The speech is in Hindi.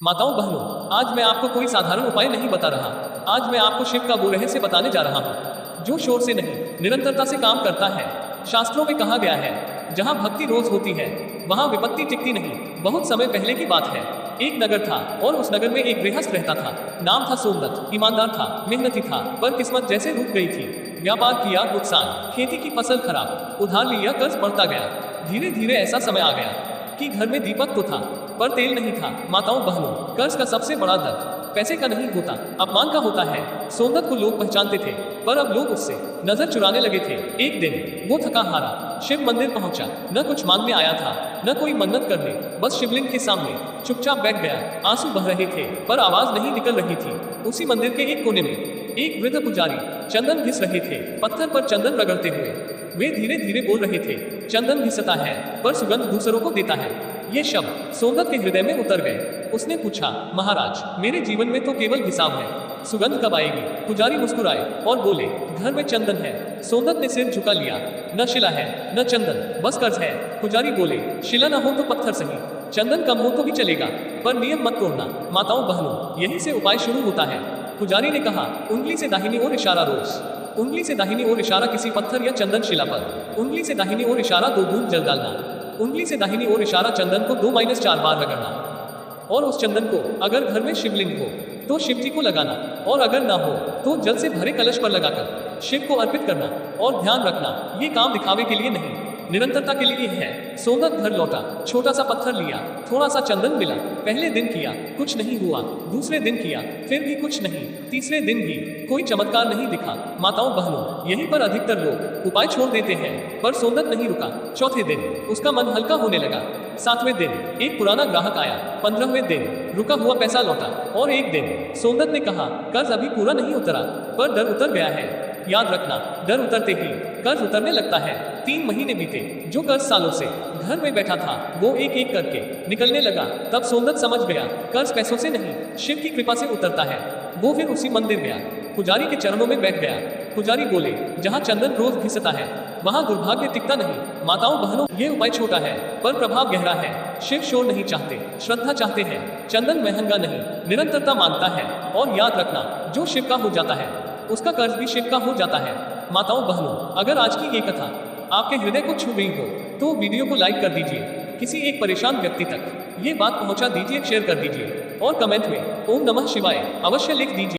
माताओं बहनों, आज मैं आपको कोई साधारण उपाय नहीं बता रहा। आज मैं आपको शिव का वो रहस्य बताने जा रहा हूँ जो शोर से नहीं, निरंतरता से काम करता है। शास्त्रों में कहा गया है, जहाँ भक्ति रोज होती है वहाँ विपत्ति टिकती नहीं। बहुत समय पहले की बात है। एक नगर था और उस नगर में एक गृहस्थ रहता था। नाम था सोमदत्त। ईमानदार था, मेहनती था, पर किस्मत जैसे रुक गई थी। व्यापार किया, नुकसान, खेती की फसल खराब, उधार लिया, कर्ज बढ़ता गया। धीरे धीरे ऐसा समय आ गया कि घर में दीपक तो था पर तेल नहीं था। माताओं बहनों, कर्ज का सबसे बड़ा दर्द पैसे का नहीं होता, अपमान का होता है। सोमदत्त को लोग पहचानते थे, पर अब लोग उससे नजर चुराने लगे थे। एक दिन वो थका हारा शिव मंदिर पहुंचा। न कुछ मांगने आया था, न कोई मन्नत करने, बस शिवलिंग के सामने चुपचाप बैठ गया। आंसू बह रहे थे पर आवाज नहीं निकल रही थी। उसी मंदिर के एक कोने में एक वृद्ध पुजारी चंदन घिस रहे थे, पत्थर पर चंदन रगड़ते हुए। वे धीरे धीरे बोल रहे थे, चंदन घिसता है पर सुगंध दूसरों को देता है। ये शब्द सोमदत्त के हृदय में उतर गए। उसने पूछा, महाराज, मेरे जीवन में तो केवल घिसाव है, सुगंध कब आएगी? पुजारी मुस्कुराए और बोले, घर में चंदन है। सोमदत्त ने सिर झुका लिया। न शिला है न चंदन, बस कर्ज है। पुजारी बोले, शिला न हो तो पत्थर सही, चंदन कम हो तो भी चलेगा, पर नियम मत तोड़ना। माताओं बहनों, यहीं से उपाय शुरू होता है। पुजारी ने कहा, उंगली से दाहिनी ओर इशारा रोज। उंगली से दाहिनी ओर इशारा किसी पत्थर या चंदन शिला पर। उंगली से दाहिनी ओर इशारा 2 बूंद जल डालना। उंगली से दाहिनी ओर इशारा चंदन को 2-4 बार रगड़ना। और उस चंदन को अगर घर में शिवलिंग हो तो शिव जी को लगाना, और अगर ना हो तो जल से भरे कलश पर लगाकर शिव को अर्पित करना। और ध्यान रखना, ये काम दिखावे के लिए नहीं, निरंतरता के लिए है। सोमदत्त घर लौटा, छोटा सा पत्थर लिया, थोड़ा सा चंदन मिला। पहले दिन किया, कुछ नहीं हुआ। दूसरे दिन किया, फिर भी कुछ नहीं। तीसरे दिन भी कोई चमत्कार नहीं दिखा। माताओं बहनों, यहीं पर अधिकतर लोग उपाय छोड़ देते हैं, पर सोमदत्त नहीं रुका। चौथे दिन उसका मन हल्का होने लगा। 7वें दिन एक पुराना ग्राहक आया। 15वें दिन रुका हुआ पैसा लौटा। और एक दिन सोमदत्त ने कहा, कर्ज अभी पूरा नहीं उतरा, पर डर उतर गया है। याद रखना, डर उतरते ही कर्ज उतरने लगता है। 3 महीने बीते। जो कर्ज सालों से घर में बैठा था वो एक एक करके निकलने लगा। तब सोमदत्त समझ गया, कर्ज पैसों से नहीं, शिव की कृपा से उतरता है। वो फिर उसी मंदिर गया, पुजारी के चरणों में बैठ गया। पुजारी बोले, जहाँ चंदन रोज घिसता है वहाँ दुर्भाग्य टिकता नहीं। माताओं बहनों, ये उपाय छोटा है पर प्रभाव गहरा है। शिव शोर नहीं चाहते, श्रद्धा चाहते हैं। चंदन महंगा नहीं, निरंतरता मांगता है। और याद रखना, जो शिव का हो जाता है उसका कर्ज भी शिव का हो जाता है। माताओं बहनों, अगर आज की ये कथा आपके हृदय को छू गई हो तो वीडियो को लाइक कर दीजिए। किसी एक परेशान व्यक्ति तक ये बात पहुंचा दीजिए, शेयर कर दीजिए और कमेंट में ओम नमः शिवाय अवश्य लिख दीजिए।